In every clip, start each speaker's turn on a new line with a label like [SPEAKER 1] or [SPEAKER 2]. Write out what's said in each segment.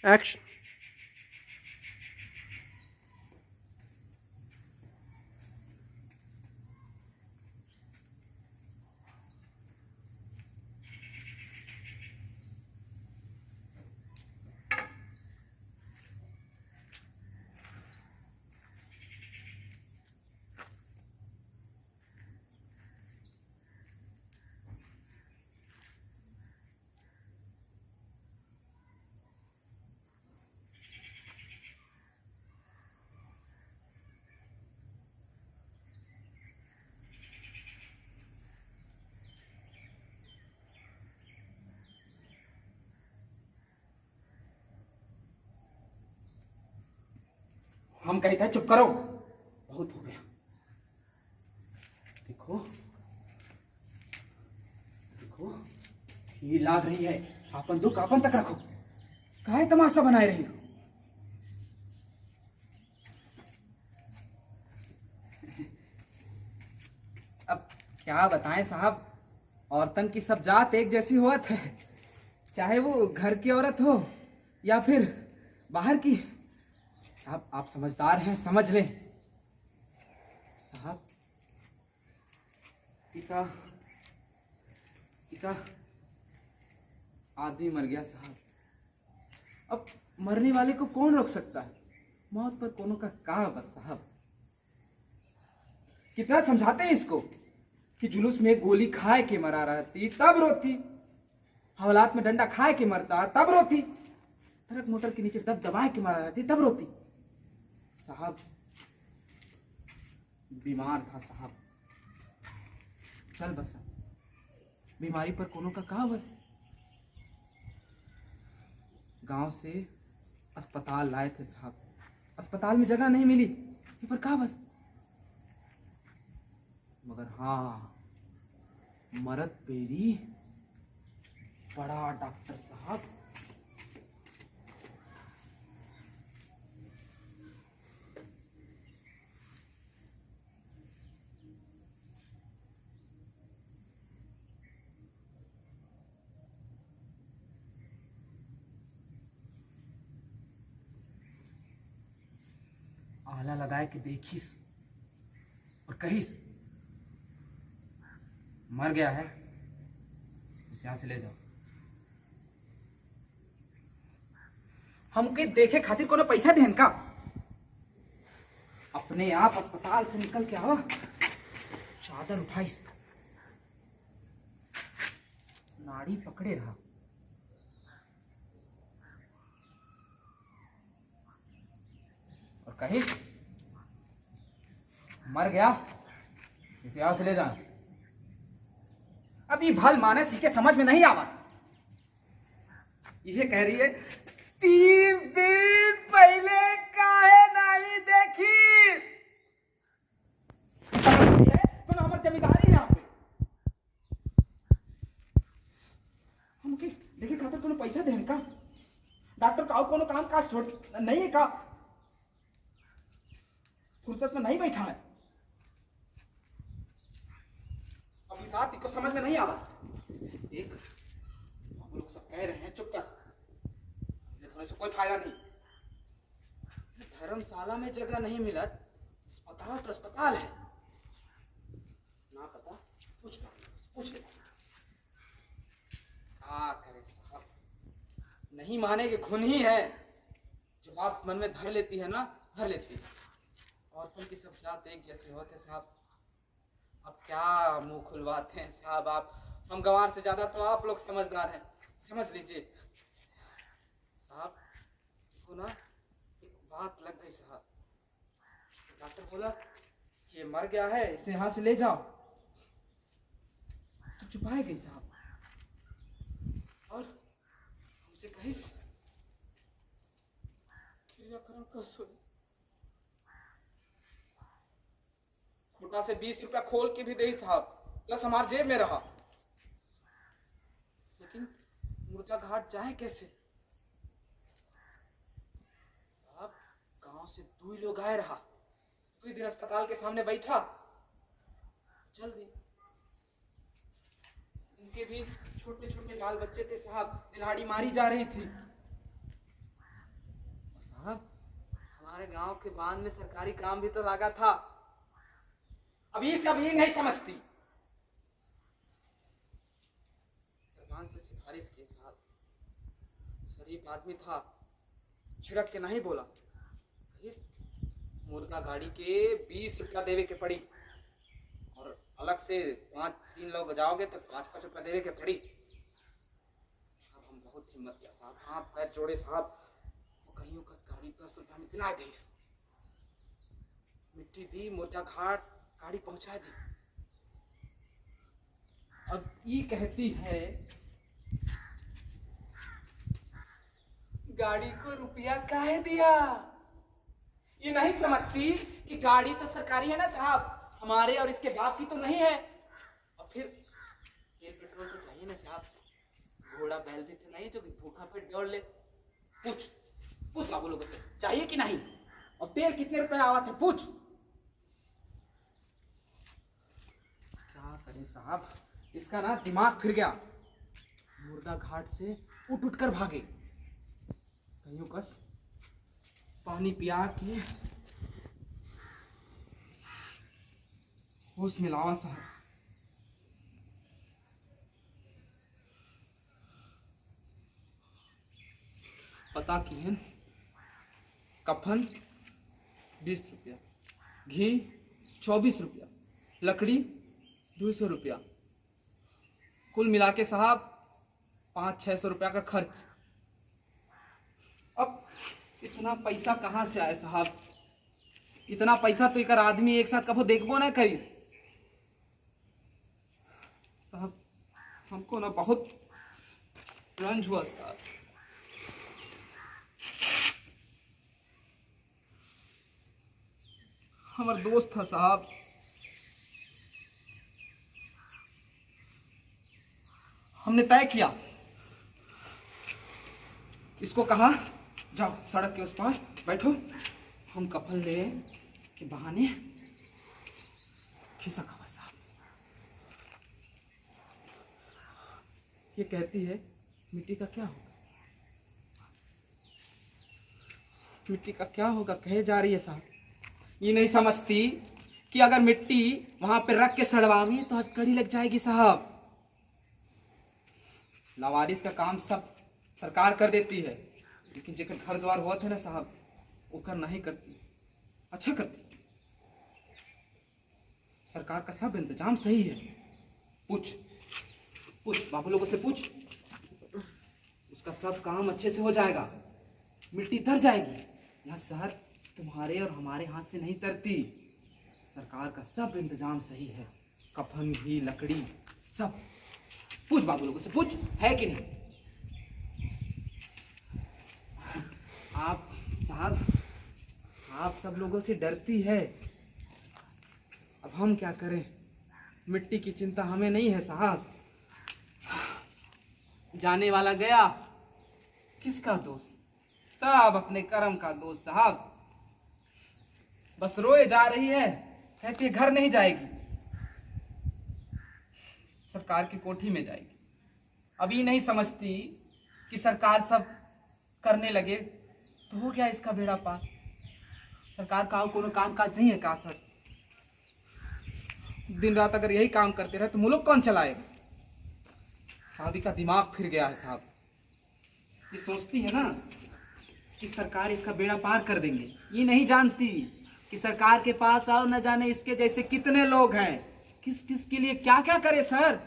[SPEAKER 1] Action.
[SPEAKER 2] हम कहते हैं चुप करो, बहुत हो गया। देखो देखो, ये लाग रही है, आपन दुख आपन तक रखो, काहे तमाशा बनाए रही हो। अब क्या बताएं साहब, औरतन की सब जात एक जैसी होत है, चाहे वो घर की औरत हो या फिर बाहर की। साहब आप समझदार हैं, समझ लें। साहब टीका टीका आदमी मर गया साहब। अब मरने वाले को कौन रोक सकता है, मौत पर कोनो का कहा बस साहब। कितना समझाते हैं इसको कि जुलूस में गोली खाए के मरा रहती तब रोती, हवलात में डंडा खाए के मरता तब रोती, ट्रक मोटर के नीचे दब दबाए के मरा रहती तब रोती। साहब बीमार था साहब, चल बसा, बीमारी पर कोनो का कहा बस। गांव से अस्पताल लाए थे साहब, अस्पताल में जगह नहीं मिली, ये पर कहा बस। मगर हाँ, मरद पेरी बड़ा डॉक्टर साहब। आला लगाए के देखिस और कहिस मर गया है, इसे यहां से ले जाओ। हमके देखे खातिर कोनो पैसा देन का, अपने आप अस्पताल से निकल के आवा, चादर उठाइस, नाड़ी पकड़े रहा, और कहिस मर गया, इसे यहां से ले जाओ। अभी भल माने सीखे समझ में नहीं आवा, ये कह रही है 3 दिन पहले काहे नहीं देखी। तो हमारी जमींदारी यहाँ पे, हमके देखे खातिर कोनो पैसा देन का, डॉक्टर का कोनो काम काज छोड़ नहीं है का, फुर्सत में नहीं बैठा है। अभी साथ को समझ में नहीं आवा। देख हम लोग सब कह रहे हैं चुप कर, थोड़े से कोई फायदा नहीं। धर्मशाला में जगह नहीं मिला, अस्पताल तो अस्पताल है ना, पता पूछ ले। क्या करे साहब, नहीं माने कि खून ही है, जो बात मन में धर लेती है ना, धर लेती है। औरतों की सब जात एक जैसे होते साहब, अब क्या मुंह खुलवाते हैं साहब आप। हम गंवार से ज्यादा तो आप लोग समझदार हैं, समझ लीजिए साहब। को ना एक बात लग गई साहब, डॉक्टर बोला ये मर गया है, इसे यहां से ले जाओ, तो छुपाए गई साहब, और हमसे कहिस क्रियाक्रम का सुन। खुटा से 20 रुपया खोल के भी दे साहब, 10 हमारे जेब में रहा, लेकिन मुर्गा घाट जाए कैसे साहब। गांव से 2 लोग आए रहा, कोई दिन अस्पताल के सामने बैठा, चल दी। उनके भी छोटे छोटे बाल बच्चे थे साहब, दिल्हाड़ी मारी जा रही थी। हमारे गांव के बांध में सरकारी काम भी तो लगा था। अब ये सब ये नहीं समझती। सरकार से सिफारिश की साहब, शरीफ आदमी था, छिड़क के नहीं बोला। मुर्गा गाड़ी के 20 रुपया देवे के पड़ी, और अलग से 5-3 लोग जाओगे तो 5-5 रुपया देवे के पड़ी। साहब हम बहुत हिम्मत किया साहब, हाथ पैर जोड़े साहब, वो कहीं कस गाड़ी 10 रुपया में दिला दी, मिट्टी दी, मुर्गा घाट गाड़ी पहुंचा दी। अब ये कहती है गाड़ी को रुपया काहे दिया। ये नहीं समझती कि गाड़ी तो सरकारी है ना साहब, हमारे और इसके बाप की तो नहीं है। और फिर तेल पेट्रोल तो चाहिए ना साहब, घोड़ा बैल भी तो नहीं जो भूखा पेट दौड़ ले। पूछ पूछ बाबू लोगों से चाहिए कि नहीं, और तेल कितने रुपए आवा थे पूछ। क्या करें साहब, इसका ना दिमाग फिर गया। मुर्गा घाट से उठ उठ कर भागे, कहीं कस पानी पिया के होश में लावा साहब। पता की है, कफन 20 रुपया, घी 24 रुपया, लकड़ी 200 रुपया, कुल मिला के साहब 500-600 रुपया का खर्च। अब इतना पैसा कहाँ से आए साहब, इतना पैसा तो एक आदमी एक साथ कभी देखबो ना करी साहब। हमको ना बहुत रंज हुआ साहब। हमारा दोस्त था साहब, हमने तय किया, इसको कहा जाओ सड़क के उस पार बैठो, हम कफन ले के बहाने खिसा खावा साहब। ये कहती है मिट्टी का क्या होगा, मिट्टी का क्या होगा कहे जा रही है साहब। ये नहीं समझती कि अगर मिट्टी वहां पे रख के सड़वावी तो हथकड़ी लग जाएगी साहब। लावारिस का काम सब सरकार कर देती है, लेकिन जेकर घर द्वार हुआ थे ना साहब, वो कर नहीं करती, अच्छा करती। सरकार का सब इंतजाम सही है। पूछ पूछ बाबू लोगों से पूछ, उसका सब काम अच्छे से हो जाएगा, मिट्टी तर जाएगी। यहाँ शहर तुम्हारे और हमारे हाथ से नहीं तरती, सरकार का सब इंतजाम सही है, कफन भी लकड़ी सब। पूछ बाबू लोगों से पूछ, है कि नहीं। आप साहब, आप सब लोगों से डरती है, अब हम क्या करें, मिट्टी की चिंता हमें नहीं है साहब। जाने वाला गया, किसका दोष, सब अपने कर्म का दोष साहब। बस रोए जा रही है, कहती है घर नहीं जाएगी, सरकार की कोठी में जाएगी। अभी नहीं समझती कि सरकार सब करने लगे तो हो गया इसका बेड़ा पार। सरकार का कोनो काम काज नहीं है का सर, दिन रात अगर यही काम करते रहे तो मुल्क कौन चलाएगा। साहबी का दिमाग फिर गया है साहब। ये सोचती है ना कि सरकार इसका बेड़ा पार कर देंगे, ये नहीं जानती कि सरकार के पास आओ न जाने इसके जैसे कितने लोग हैं, किस किस के लिए क्या क्या करे सर।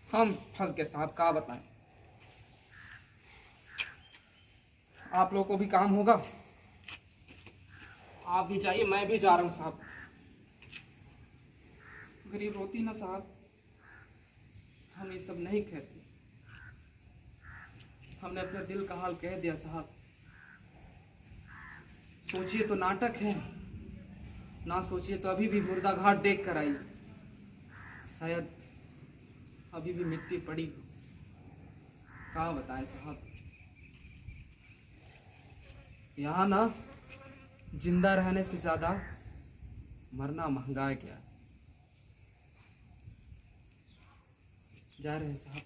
[SPEAKER 2] हम फंस गए साहब, क्या बताएं। आप लोगों को भी काम होगा, आप भी जाइए, मैं भी जा रहा हूं साहब। गरीब रोती ना साहब, हम ये सब नहीं कहते, हमने अपने दिल का हाल कह दिया साहब। सोचिए तो नाटक है, ना सोचिए तो अभी भी मुर्दा घाट देख कर आई, शायद अभी भी मिट्टी पड़ी हो। क्या बताएं साहब, यहाँ ना जिंदा रहने से ज्यादा मरना महंगा गया। जा रहे हैं साहब।